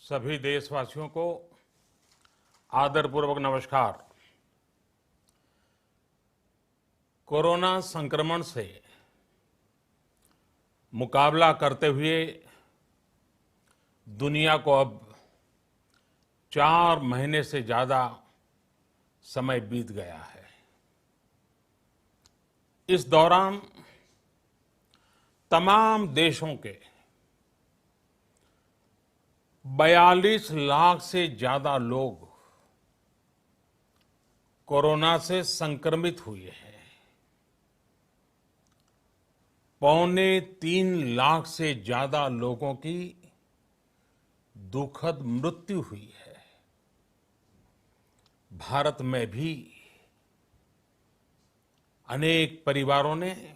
सभी देशवासियों को आदरपूर्वक नमस्कार। कोरोना संक्रमण से मुकाबला करते हुए दुनिया को अब 4 महीने से ज्यादा समय बीत गया है। इस दौरान तमाम देशों के 42 लाख से ज्यादा लोग कोरोना से संक्रमित हुए हैं। 2.25 लाख से ज्यादा लोगों की दुखद मृत्यु हुई है। भारत में भी अनेक परिवारों ने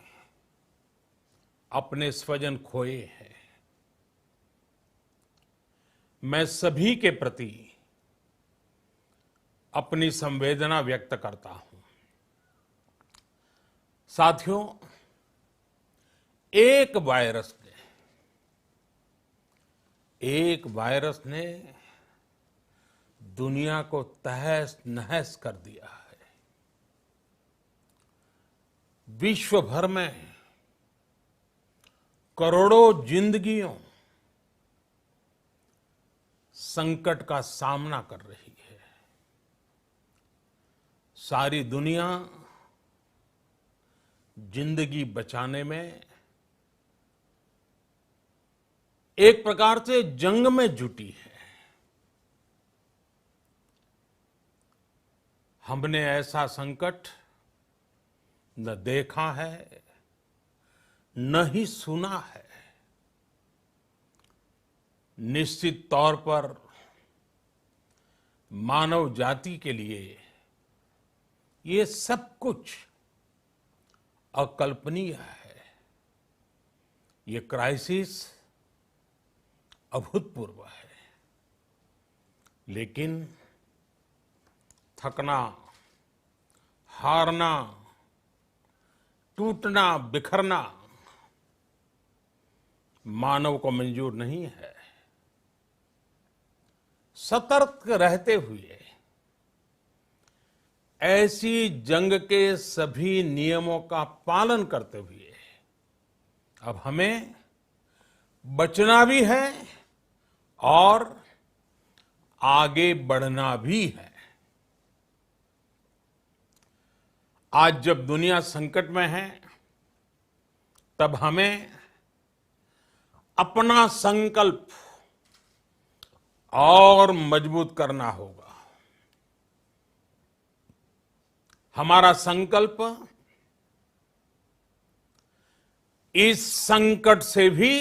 अपने स्वजन खोए हैं। मैं सभी के प्रति अपनी संवेदना व्यक्त करता हूं। साथियों, एक वायरस ने दुनिया को तहस नहस कर दिया है। विश्व भर में करोड़ों जिंदगियों संकट का सामना कर रही है। सारी दुनिया जिंदगी बचाने में एक प्रकार से जंग में जुटी है। हमने ऐसा संकट न देखा है, न ही सुना है। निश्चित तौर पर मानव जाति के लिए ये सब कुछ अकल्पनीय है। ये क्राइसिस अभूतपूर्व है। लेकिन थकना, हारना, टूटना, बिखरना मानव को मंजूर नहीं है। सतर्क रहते हुए ऐसी जंग के सभी नियमों का पालन करते हुए अब हमें बचना भी है और आगे बढ़ना भी है। आज जब दुनिया संकट में है, तब हमें अपना संकल्प और मजबूत करना होगा। हमारा संकल्प इस संकट से भी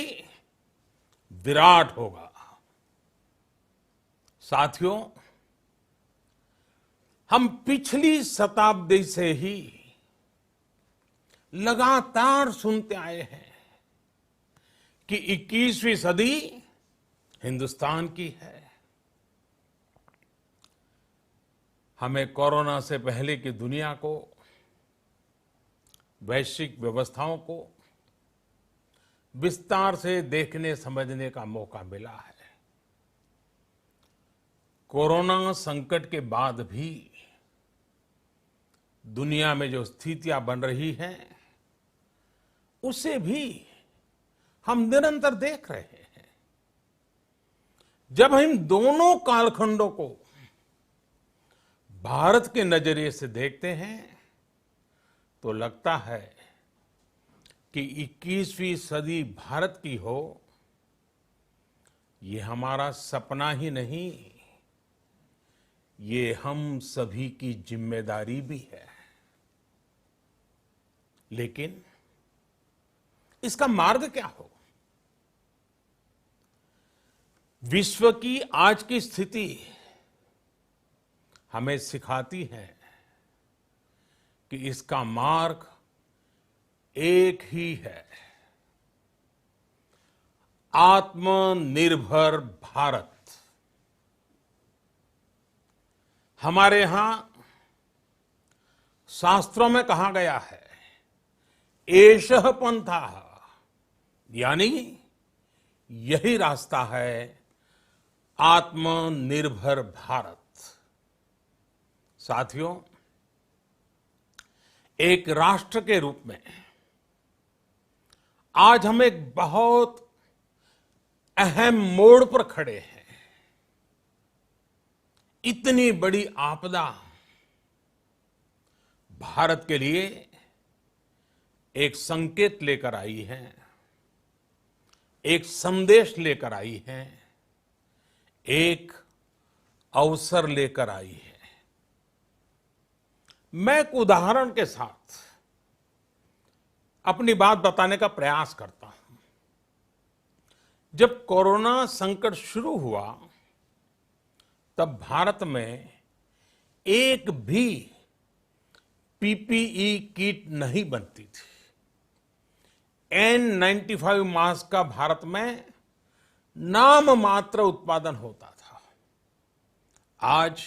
विराट होगा। साथियों, हम पिछली शताब्दी से ही लगातार सुनते आए हैं कि 21वीं सदी हिंदुस्तान की है। हमें कोरोना से पहले की दुनिया को, वैश्विक व्यवस्थाओं को विस्तार से देखने समझने का मौका मिला है। कोरोना संकट के बाद भी दुनिया में जो स्थितियां बन रही हैं, उसे भी हम निरंतर देख रहे हैं। जब हम दोनों कालखंडों को भारत के नजरिए से देखते हैं, तो लगता है कि 21वीं सदी भारत की हो, ये हमारा सपना ही नहीं, ये हम सभी की जिम्मेदारी भी है। लेकिन इसका मार्ग क्या हो? विश्व की आज की स्थिति हमें सिखाती है कि इसका मार्ग एक ही है, आत्मनिर्भर भारत। हमारे यहां शास्त्रों में कहा गया है, एषः पंथः, यानी यही रास्ता है आत्मनिर्भर भारत। साथियों, एक राष्ट्र के रूप में आज हम एक बहुत अहम मोड़ पर खड़े हैं। इतनी बड़ी आपदा भारत के लिए एक संकेत लेकर आई है, एक संदेश लेकर आई है, एक अवसर लेकर आई है। मैं एक उदाहरण के साथ अपनी बात बताने का प्रयास करता हूं। जब कोरोना संकट शुरू हुआ, तब भारत में एक भी पीपीई किट नहीं बनती थी। N95 मास्क का भारत में नाम मात्र उत्पादन होता था। आज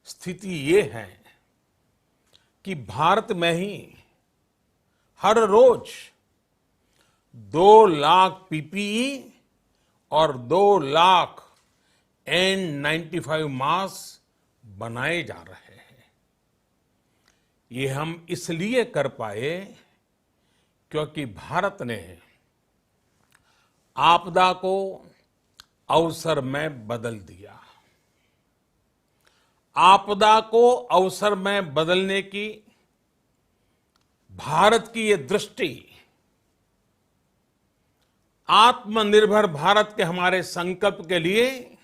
स्थिति ये है कि भारत में ही हर रोज 2 लाख पीपीई और 2 लाख N95 मास्क बनाए जा रहे हैं। ये हम इसलिए कर पाए क्योंकि भारत ने आपदा को अवसर में बदल दिया। आपदा को अवसर में बदलने की भारत की ये दृष्टि आत्मनिर्भर भारत के हमारे संकल्प के लिए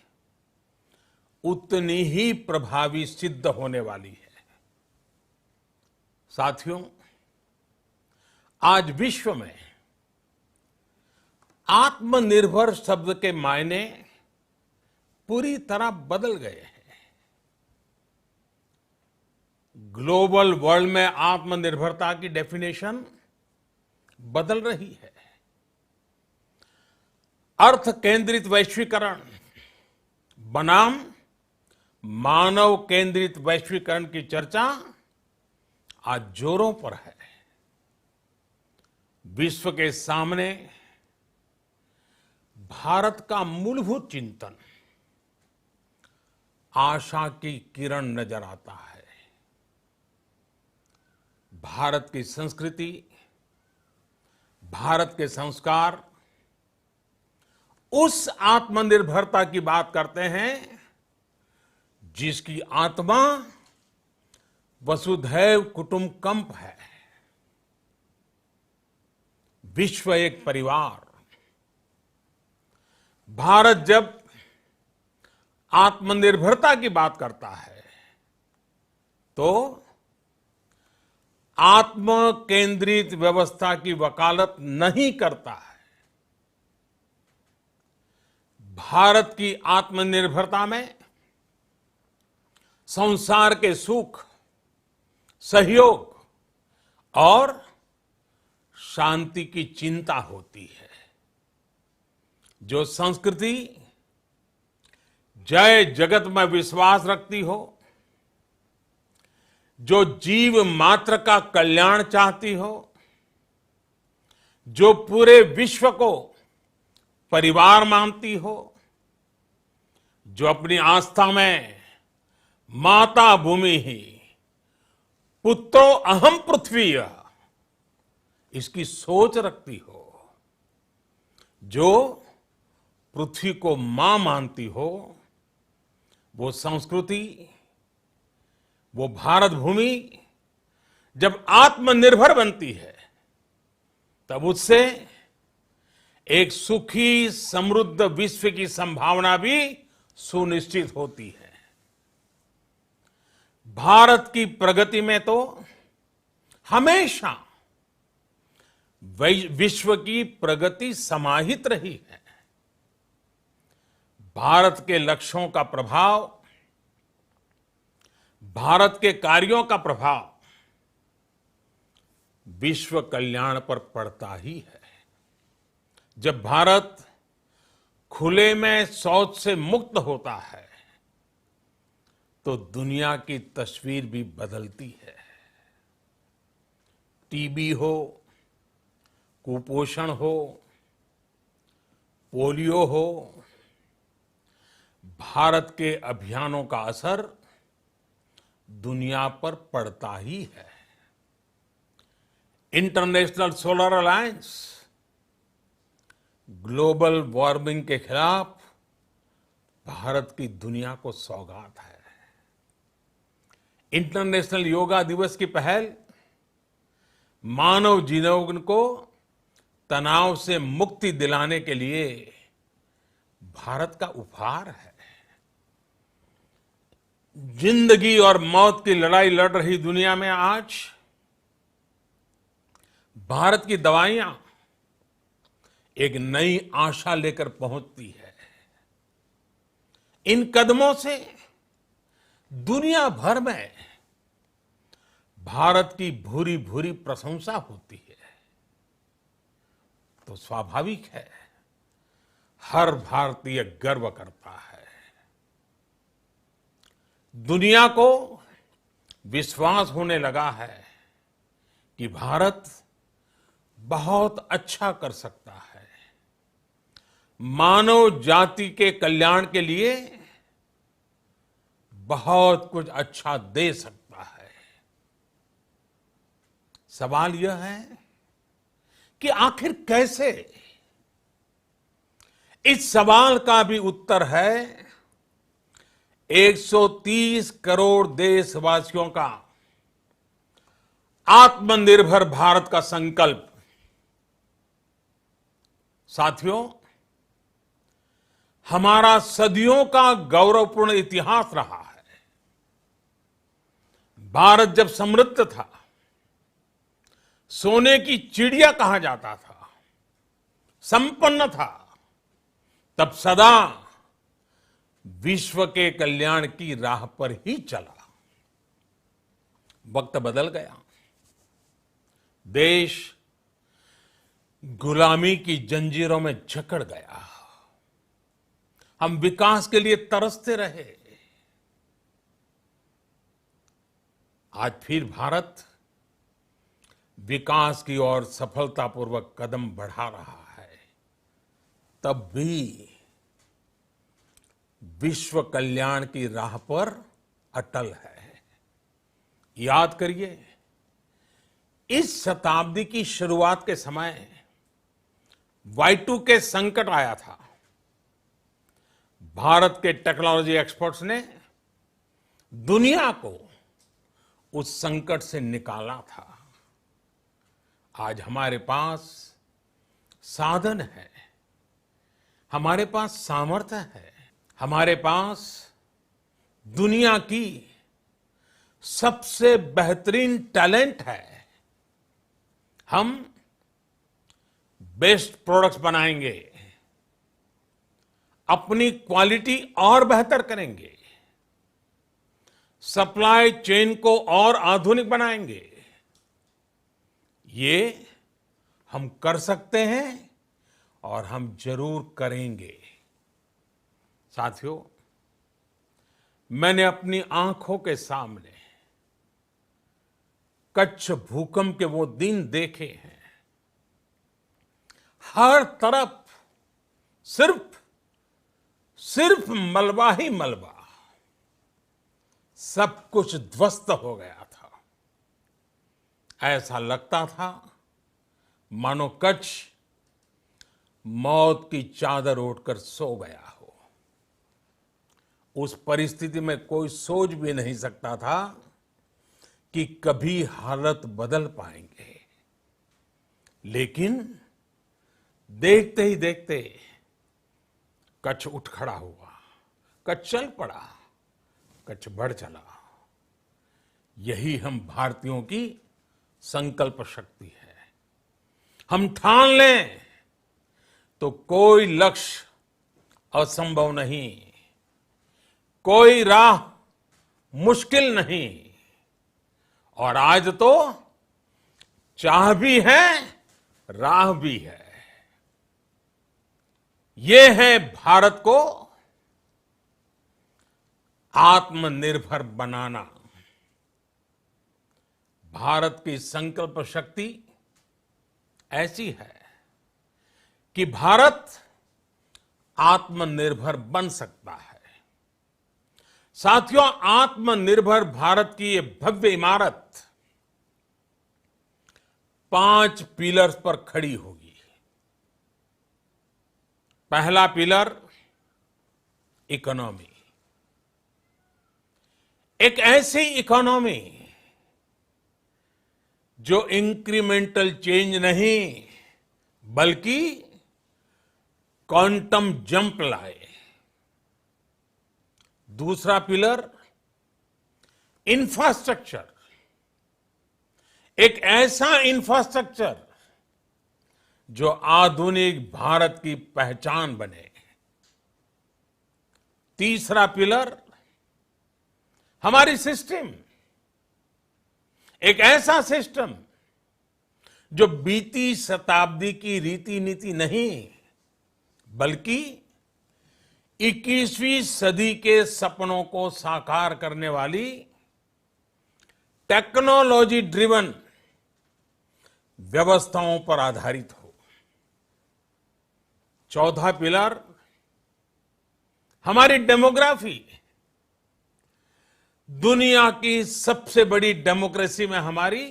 उतनी ही प्रभावी सिद्ध होने वाली है। साथियों, आज विश्व में आत्मनिर्भर शब्द के मायने पूरी तरह बदल गए हैं। ग्लोबल वर्ल्ड में आत्मनिर्भरता की डेफिनेशन बदल रही है। अर्थ केंद्रित वैश्वीकरण बनाम मानव केंद्रित वैश्वीकरण की चर्चा आज जोरों पर है। विश्व के सामने भारत का मूलभूत चिंतन आशा की किरण नजर आता है। भारत की संस्कृति, भारत के संस्कार उस आत्मनिर्भरता की बात करते हैं जिसकी आत्मा वसुधैव कुटुंबकम है। विश्व एक परिवार। भारत जब आत्मनिर्भरता की बात करता है तो आत्म केंद्रित व्यवस्था की वकालत नहीं करता है। भारत की आत्मनिर्भरता में संसार के सुख, सहयोग और शांति की चिंता होती है। जो संस्कृति जय जगत में विश्वास रखती हो, जो जीव मात्र का कल्याण चाहती हो, जो पूरे विश्व को परिवार मानती हो, जो अपनी आस्था में माता भूमि ही पुत्रो अहम पृथ्वी इसकी सोच रखती हो, जो पृथ्वी को मां मानती हो, वो संस्कृति, वो भारत भूमि जब आत्मनिर्भर बनती है तब उससे एक सुखी समृद्ध विश्व की संभावना भी सुनिश्चित होती है। भारत की प्रगति में तो हमेशा विश्व की प्रगति समाहित रही है। भारत के लक्ष्यों का प्रभाव, भारत के कार्यों का प्रभाव विश्व कल्याण पर पड़ता ही है। जब भारत खुले में शौच से मुक्त होता है तो दुनिया की तस्वीर भी बदलती है। टीबी हो, कुपोषण हो, पोलियो हो, भारत के अभियानों का असर दुनिया पर पड़ता ही है। International solar alliance global warming के खिलाफ भारत की दुनिया को सौगात है। इंटरनेशनल योगा दिवस की पहल मानव जीवन को तनाव से मुक्ति दिलाने के लिए भारत का उपहार है। जिंदगी और मौत की लड़ाई लड़ रही दुनिया में आज भारत की दवाइयां एक नई आशा लेकर पहुंचती है। इन कदमों से दुनिया भर में भारत की भूरी भूरी प्रशंसा होती है। तो स्वाभाविक है, हर भारतीय गर्व करता है। दुनिया को विश्वास होने लगा है कि भारत बहुत अच्छा कर सकता है, मानव जाति के कल्याण के लिए बहुत कुछ अच्छा दे सकता है। सवाल यह है कि आखिर कैसे? इस सवाल का भी उत्तर है 130 करोड़ देशवासियों का आत्मनिर्भर भारत का संकल्प। साथियों, हमारा सदियों का गौरवपूर्ण इतिहास रहा है। भारत जब समृद्ध था, सोने की चिड़िया कहा जाता था, संपन्न था, तब सदा विश्व के कल्याण की राह पर ही चला। वक्त बदल गया, देश गुलामी की जंजीरों में जकड़ गया। हम विकास के लिए तरसते रहे। आज फिर भारत विकास की ओर सफलतापूर्वक कदम बढ़ा रहा है। तब भी विश्व कल्याण की राह पर अटल है। याद करिए, इस शताब्दी की शुरुआत के समय Y2K संकट आया था। भारत के टेक्नोलॉजी एक्सपर्ट्स ने दुनिया को उस संकट से निकाला था। आज हमारे पास साधन है, हमारे पास सामर्थ्य है, हमारे पास दुनिया की सबसे बेहतरीन टैलेंट है। हम बेस्ट प्रोडक्ट्स बनाएंगे, अपनी क्वालिटी और बेहतर करेंगे, सप्लाई चेन को और आधुनिक बनाएंगे। ये हम कर सकते हैं और हम जरूर करेंगे। साथियों, मैंने अपनी आंखों के सामने कच्छ भूकंप के वो दिन देखे हैं। हर तरफ सिर्फ मलबा ही मलबा, सब कुछ ध्वस्त हो गया था। ऐसा लगता था मानो कच्छ मौत की चादर ओढ़कर सो गया हो। उस परिस्थिति में कोई सोच भी नहीं सकता था कि कभी हालत बदल पाएंगे। लेकिन देखते ही देखते कच्छ उठ खड़ा हुआ, कच्छ चल पड़ा, कच्छ बढ़ चला। यही हम भारतीयों की संकल्प शक्ति है। हम ठान लें तो कोई लक्ष्य असंभव नहीं, कोई राह मुश्किल नहीं। और आज तो चाह भी है, राह भी है। ये है भारत को आत्मनिर्भर बनाना। भारत की संकल्प शक्ति ऐसी है कि भारत आत्मनिर्भर बन सकता है। साथियों, आत्मनिर्भर भारत की ये भव्य इमारत 5 पिलर्स पर खड़ी होगी। पहला पिलर, इकोनॉमी। एक ऐसी इकोनॉमी जो इंक्रीमेंटल चेंज नहीं बल्कि क्वांटम जंप लाए। दूसरा पिलर, इंफ्रास्ट्रक्चर। एक ऐसा इंफ्रास्ट्रक्चर जो आधुनिक भारत की पहचान बने। तीसरा पिलर, हमारी सिस्टम। एक ऐसा सिस्टम जो बीती शताब्दी की रीति नीति नहीं बल्कि 21वीं सदी के सपनों को साकार करने वाली टेक्नोलॉजी ड्रिवन व्यवस्थाओं पर आधारित हो। चौथा पिलर, हमारी डेमोग्राफी। दुनिया की सबसे बड़ी डेमोक्रेसी में हमारी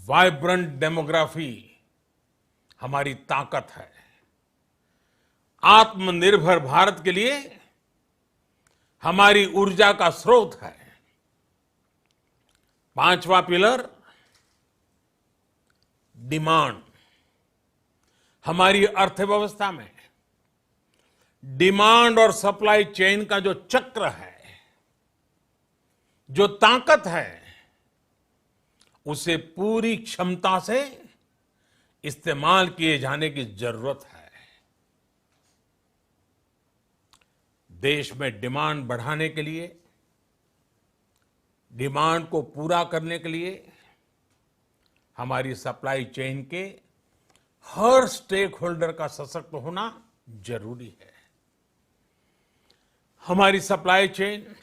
वाइब्रेंट डेमोग्राफी हमारी ताकत है। आत्मनिर्भर भारत के लिए हमारी ऊर्जा का स्रोत है। पांचवा पिलर, डिमांड। हमारी अर्थव्यवस्था में डिमांड और सप्लाई चेन का जो चक्र है, जो ताकत है, उसे पूरी क्षमता से इस्तेमाल किए जाने की जरूरत है। देश में डिमांड बढ़ाने के लिए, डिमांड को पूरा करने के लिए हमारी सप्लाई चेन के हर स्टेक होल्डर का सशक्त होना जरूरी है। हमारी सप्लाई चेन,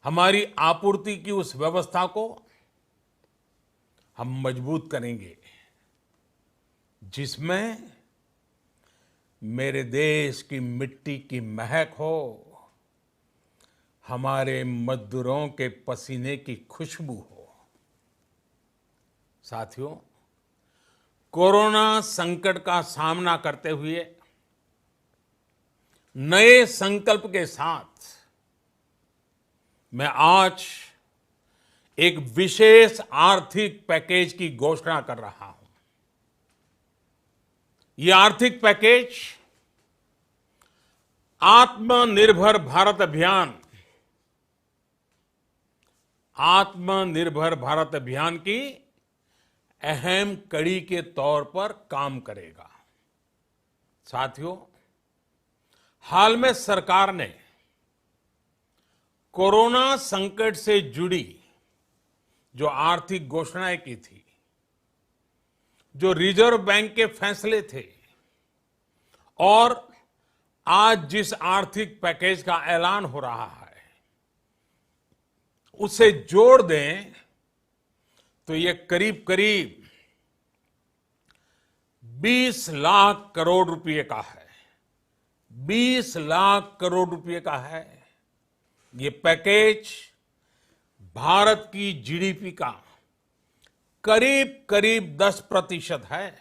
हमारी आपूर्ति की उस व्यवस्था को हम मजबूत करेंगे जिसमें मेरे देश की मिट्टी की महक हो, हमारे मजदूरों के पसीने की खुशबू हो। साथियों, कोरोना संकट का सामना करते हुए नए संकल्प के साथ मैं आज एक विशेष आर्थिक पैकेज की घोषणा कर रहा हूं। यह आर्थिक पैकेज आत्मनिर्भर भारत अभियान, आत्मनिर्भर भारत अभियान की अहम कड़ी के तौर पर काम करेगा। साथियों, हाल में सरकार ने कोरोना संकट से जुड़ी जो आर्थिक घोषणाएं की थी, जो रिजर्व बैंक के फैसले थे और आज जिस आर्थिक पैकेज का ऐलान हो रहा है, उसे जोड़ दें तो ये करीब करीब 20 लाख करोड़ रुपए का है। 20 लाख करोड़ रुपए का है। ये पैकेज भारत की जीडीपी का करीब करीब 10% है।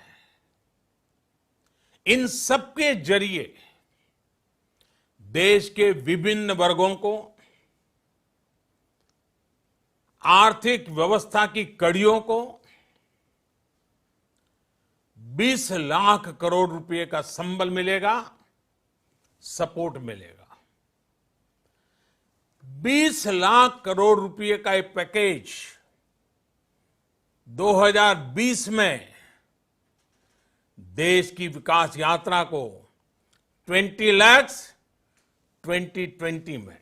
इन सबके जरिए देश के विभिन्न वर्गों को आर्थिक व्यवस्था की कड़ियों को 20 लाख करोड़ रुपए का संबल मिलेगा, सपोर्ट मिलेगा। 20 लाख करोड़ रुपए का ये पैकेज 2020 में देश की विकास यात्रा को 20 लाख 2020 में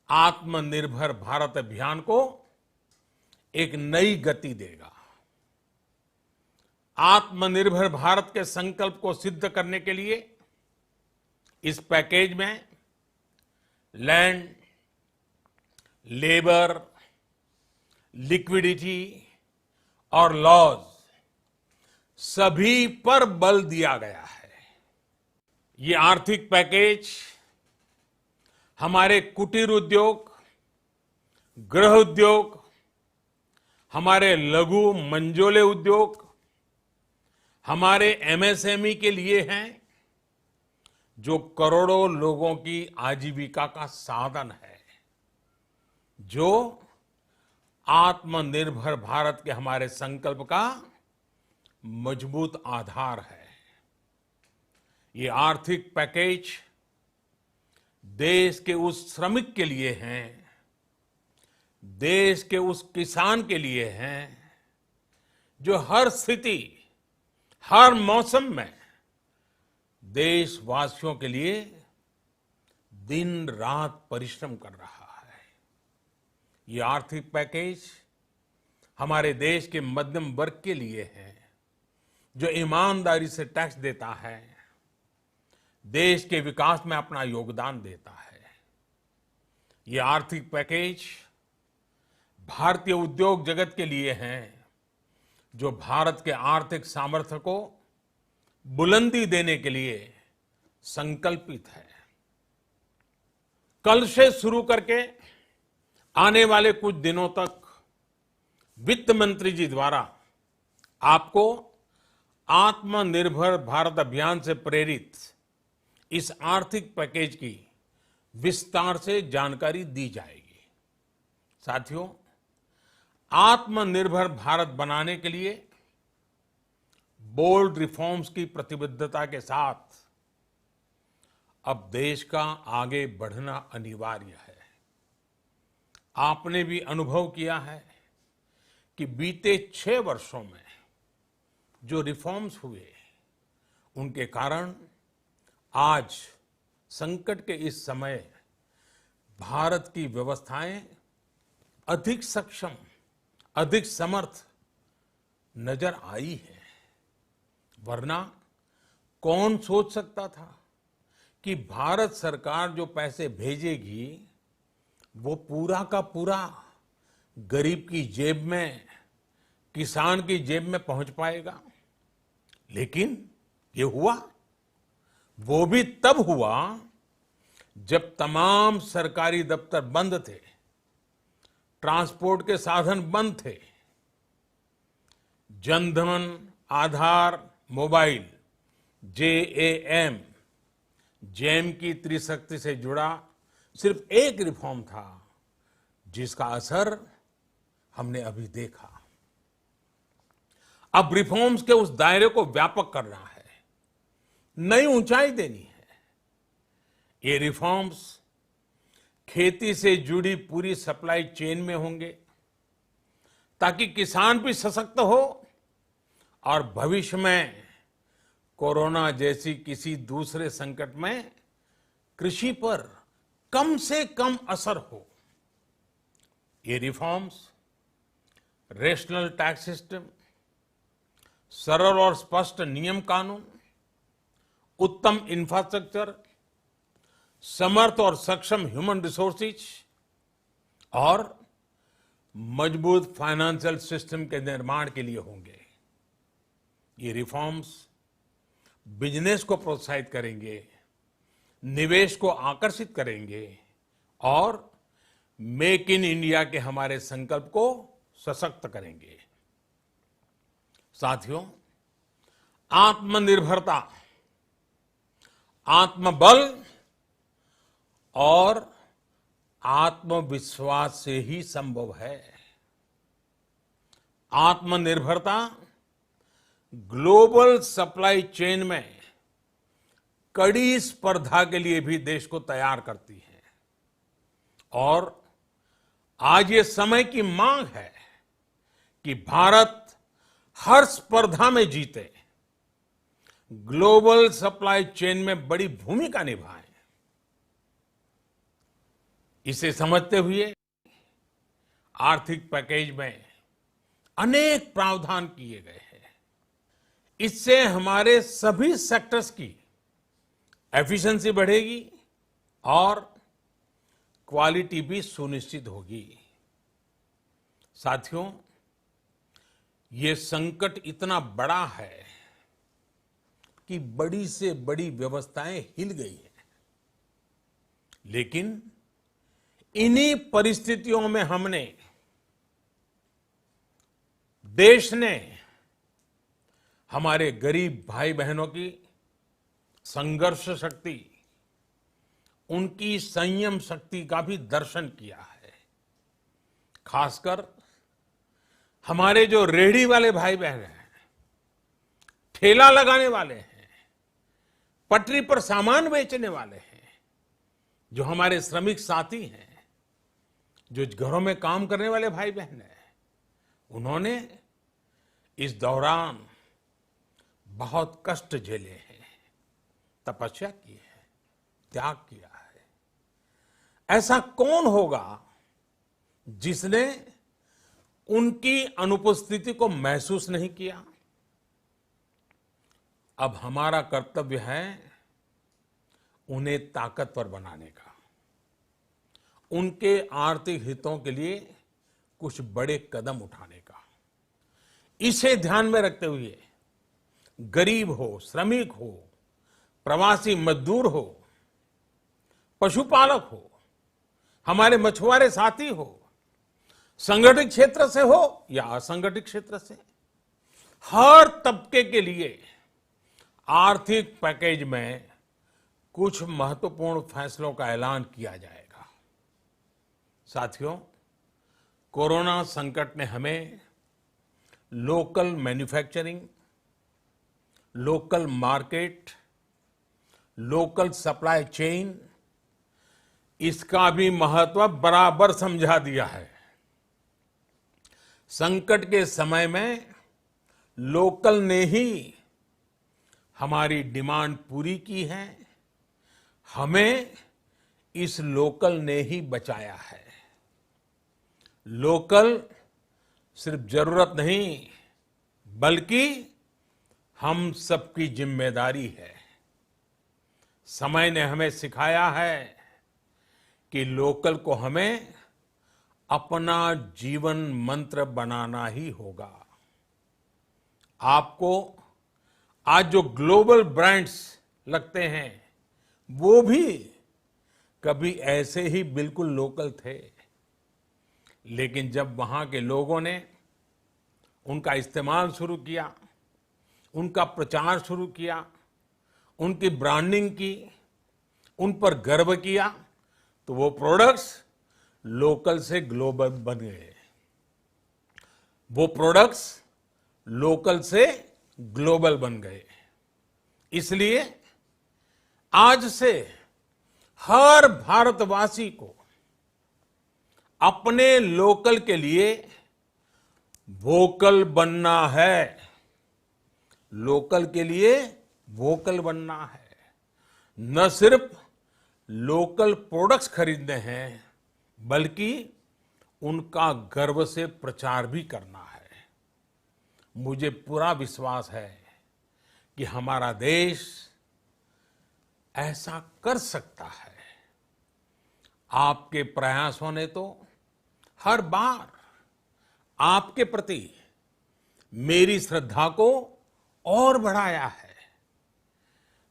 आत्मनिर्भर भारत अभियान को एक नई गति देगा। आत्मनिर्भर भारत के संकल्प को सिद्ध करने के लिए इस पैकेज में लैंड, लेबर, लिक्विडिटी और लॉज सभी पर बल दिया गया है। ये आर्थिक पैकेज हमारे कुटीर उद्योग, गृह उद्योग, हमारे लघु मंझोले उद्योग, हमारे एमएसएमई के लिए हैं, जो करोड़ों लोगों की आजीविका का साधन है, जो आत्मनिर्भर भारत के हमारे संकल्प का मजबूत आधार है। ये आर्थिक पैकेज देश के उस श्रमिक के लिए हैं, देश के उस किसान के लिए हैं, जो हर स्थिति, हर मौसम में देशवासियों के लिए दिन रात परिश्रम कर रहा है। ये आर्थिक पैकेज हमारे देश के मध्यम वर्ग के लिए है, जो ईमानदारी से टैक्स देता है, देश के विकास में अपना योगदान देता है। ये आर्थिक पैकेज भारतीय उद्योग जगत के लिए हैं, जो भारत के आर्थिक सामर्थ्य को बुलंदी देने के लिए संकल्पित है। कल से शुरू करके आने वाले कुछ दिनों तक वित्त मंत्री जी द्वारा आपको आत्मनिर्भर भारत अभियान से प्रेरित इस आर्थिक पैकेज की विस्तार से जानकारी दी जाएगी। साथियों, आत्मनिर्भर भारत बनाने के लिए बोल्ड रिफॉर्म्स की प्रतिबद्धता के साथ अब देश का आगे बढ़ना अनिवार्य है। आपने भी अनुभव किया है कि बीते 6 वर्षों में जो रिफॉर्म्स हुए, उनके कारण आज संकट के इस समय भारत की व्यवस्थाएं अधिक सक्षम, अधिक समर्थ नजर आई है। वरना कौन सोच सकता था कि भारत सरकार जो पैसे भेजेगी वो पूरा का पूरा गरीब की जेब में, किसान की जेब में पहुंच पाएगा। लेकिन ये हुआ, वो भी तब हुआ जब तमाम सरकारी दफ्तर बंद थे, ट्रांसपोर्ट के साधन बंद थे, जनधन, आधार, मोबाइल, जेएएम, जैम की त्रिशक्ति से जुड़ा सिर्फ एक रिफॉर्म था, जिसका असर हमने अभी देखा। अब रिफॉर्म्स के उस दायरे को व्यापक करना है, नई ऊंचाई देनी है। ये रिफॉर्म्स खेती से जुड़ी पूरी सप्लाई चेन में होंगे, ताकि किसान भी सशक्त हो और भविष्य में कोरोना जैसी किसी दूसरे संकट में कृषि पर कम से कम असर हो। ये रिफॉर्म्स रेशनल टैक्स सिस्टम, सरल और स्पष्ट नियम कानून, उत्तम इंफ्रास्ट्रक्चर, समर्थ और सक्षम ह्यूमन रिसोर्सेज और मजबूत फाइनेंशियल सिस्टम के निर्माण के लिए होंगे। ये रिफॉर्म्स बिजनेस को प्रोत्साहित करेंगे, निवेश को आकर्षित करेंगे और मेक इन इंडिया के हमारे संकल्प को सशक्त करेंगे। साथियों, आत्मनिर्भरता, आत्मबल और आत्मविश्वास से ही संभव है। आत्मनिर्भरता ग्लोबल सप्लाई चेन में कड़ी स्पर्धा के लिए भी देश को तैयार करती है और आज ये समय की मांग है कि भारत हर स्पर्धा में जीते, ग्लोबल सप्लाई चेन में बड़ी भूमिका निभाए। इसे समझते हुए आर्थिक पैकेज में अनेक प्रावधान किए गए हैं। इससे हमारे सभी सेक्टर्स की एफिशिएंसी बढ़ेगी और क्वालिटी भी सुनिश्चित होगी। साथियों, ये संकट इतना बड़ा है कि बड़ी से बड़ी व्यवस्थाएं हिल गई हैं। लेकिन इन्हीं परिस्थितियों में हमने, देश ने हमारे गरीब भाई बहनों की संघर्ष शक्ति, उनकी संयम शक्ति का भी दर्शन किया है। खासकर हमारे जो रेहड़ी वाले भाई बहन हैं, ठेला लगाने वाले हैं, पटरी पर सामान बेचने वाले हैं, जो हमारे श्रमिक साथी हैं, जो घरों में काम करने वाले भाई बहन हैं, उन्होंने इस दौरान बहुत कष्ट झेले हैं, तपस्या की है, त्याग किया है। ऐसा कौन होगा जिसने उनकी अनुपस्थिति को महसूस नहीं किया? अब हमारा कर्तव्य है उन्हें ताकतवर बनाने का, उनके आर्थिक हितों के लिए कुछ बड़े कदम उठाने का। इसे ध्यान में रखते हुए गरीब हो, श्रमिक हो, प्रवासी मजदूर हो, पशुपालक हो, हमारे मछुआरे साथी हो, संगठित क्षेत्र से हो या असंगठित क्षेत्र से, हर तबके के लिए आर्थिक पैकेज में कुछ महत्वपूर्ण फैसलों का ऐलान किया जाएगा। साथियों, कोरोना संकट ने हमें local manufacturing, local market, local supply chain, इसका भी महत्व बराबर समझा दिया है। संकट के समय में लोकल ने ही हमारी डिमांड पूरी की है, हमें इस लोकल ने ही बचाया है। लोकल सिर्फ जरूरत नहीं, बल्कि हम सबकी जिम्मेदारी है। समय ने हमें सिखाया है कि लोकल को हमें अपना जीवन मंत्र बनाना ही होगा। आपको आज जो ग्लोबल ब्रांड्स लगते हैं, वो भी कभी ऐसे ही बिल्कुल लोकल थे, लेकिन जब वहां के लोगों ने उनका इस्तेमाल शुरू किया, उनका प्रचार शुरू किया, उनकी ब्रांडिंग की, उन पर गर्व किया, तो वो प्रोडक्ट्स लोकल से ग्लोबल बन गए। वो प्रोडक्ट्स लोकल से ग्लोबल बन गए। इसलिए आज से हर भारतवासी को अपने लोकल के लिए वोकल बनना है। लोकल के लिए वोकल बनना है। न सिर्फ लोकल प्रोडक्ट्स खरीदने हैं, बल्कि उनका गर्व से प्रचार भी करना है। मुझे पूरा विश्वास है कि हमारा देश ऐसा कर सकता है। आपके प्रयासों ने तो हर बार आपके प्रति मेरी श्रद्धा को और बढ़ाया है।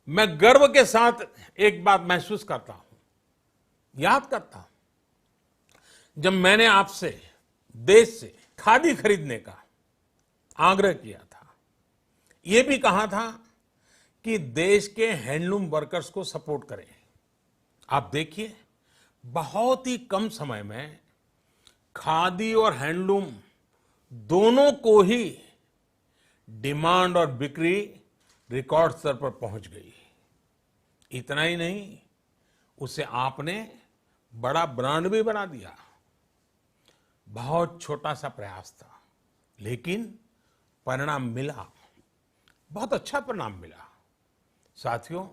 मैं गर्व के साथ एक बात महसूस करता हूं, याद करता हूं, जब मैंने आपसे देश से खादी खरीदने का आग्रह किया था, यह भी कहा था कि देश के हैंडलूम वर्कर्स को सपोर्ट करें। आप देखिए, बहुत ही कम समय में खादी और हैंडलूम दोनों को ही डिमांड और बिक्री रिकॉर्ड स्तर पर पहुंच गई। इतना ही नहीं, उसे आपने बड़ा ब्रांड भी बना दिया। बहुत छोटा सा प्रयास था, लेकिन परिणाम मिला, बहुत अच्छा परिणाम मिला। साथियों,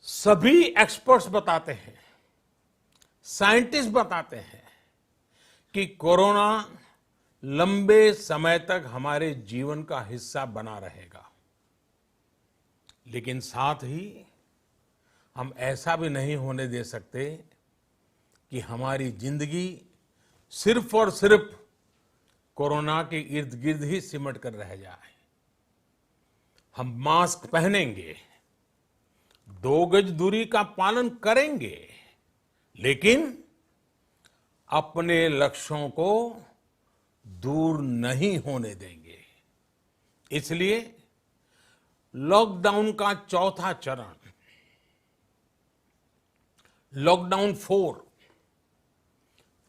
सभी एक्सपर्ट्स बताते हैं, साइंटिस्ट बताते हैं कि कोरोना लंबे समय तक हमारे जीवन का हिस्सा बना रहेगा। लेकिन साथ ही हम ऐसा भी नहीं होने दे सकते कि हमारी जिंदगी सिर्फ और सिर्फ कोरोना के इर्द गिर्द ही सिमट कर रह जाए। हम मास्क पहनेंगे, 2 गज दूरी का पालन करेंगे, लेकिन अपने लक्ष्यों को दूर नहीं होने देंगे। इसलिए लॉकडाउन का चौथा चरण, लॉकडाउन 4,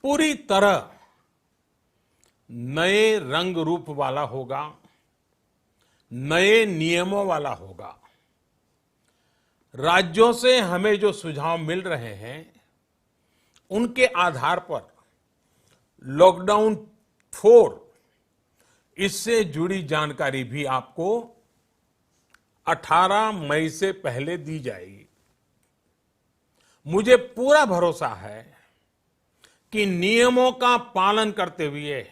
पूरी तरह नए रंग रूप वाला होगा, नए नियमों वाला होगा। राज्यों से हमें जो सुझाव मिल रहे हैं, उनके आधार पर लॉकडाउन 4, इससे जुड़ी जानकारी भी आपको 18 मई से पहले दी जाएगी। मुझे पूरा भरोसा है कि नियमों का पालन करते हुए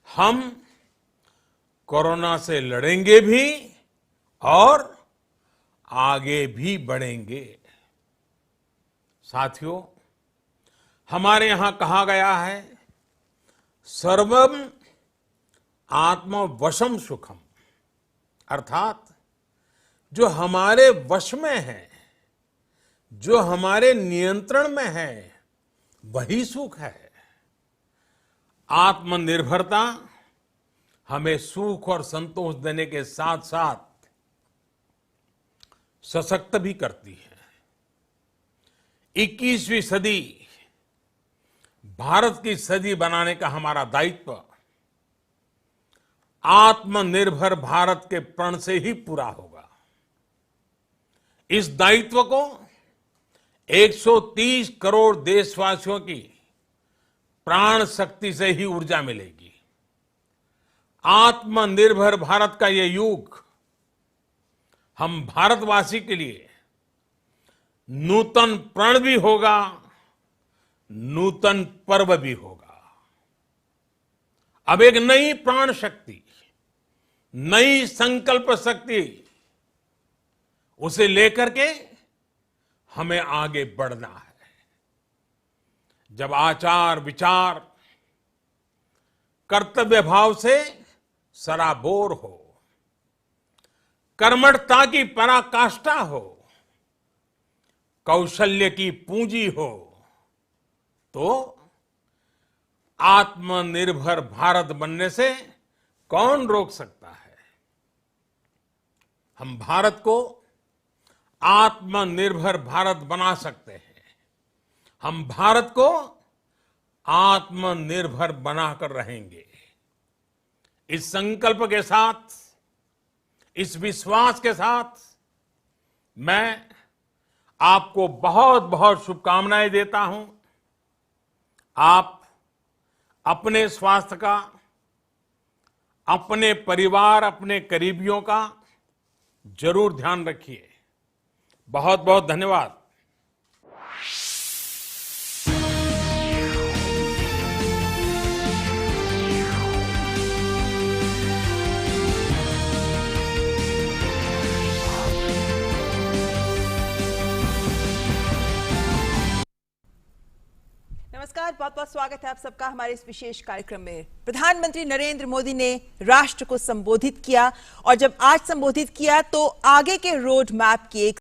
हम कोरोना से लड़ेंगे भी और आगे भी बढ़ेंगे। साथियों, हमारे यहां कहा गया है, सर्वम आत्मवशम सुखम, अर्थात जो हमारे वश में है, जो हमारे नियंत्रण में है, वही सुख है। आत्मनिर्भरता हमें सुख और संतोष देने के साथ साथ सशक्त भी करती है। 21वीं सदी भारत की सदी बनाने का हमारा दायित्व आत्मनिर्भर भारत के प्रण से ही पूरा होगा। इस दायित्व को 130 करोड़ देशवासियों की प्राण शक्ति से ही ऊर्जा मिलेगी। आत्मनिर्भर भारत का ये युग हम भारतवासी के लिए नूतन प्रण भी होगा, नूतन पर्व भी होगा। अब एक नई प्राण शक्ति, नई संकल्प शक्ति, उसे लेकर के हमें आगे बढ़ना है। जब आचार विचार कर्तव्य भाव से सराबोर हो, कर्मठता की पराकाष्ठा हो, कौशल्य की पूंजी हो, तो आत्मनिर्भर भारत बनने से कौन रोक सकता है। हम भारत को आत्मनिर्भर भारत बना सकते हैं। हम भारत को आत्मनिर्भर बनाकर रहेंगे। इस संकल्प के साथ, इस विश्वास के साथ मैं आपको बहुत बहुत शुभकामनाएं देता हूं। आप अपने स्वास्थ्य का, अपने परिवार, अपने करीबियों का जरूर ध्यान रखिए। बहुत बहुत धन्यवाद। नमस्कार, बहुत बहुत स्वागत है आप सबका हमारे इस विशेष कार्यक्रम में। प्रधानमंत्री नरेंद्र मोदी ने राष्ट्र को संबोधित किया और जब आज संबोधित किया तो आगे के रोड मैप की एक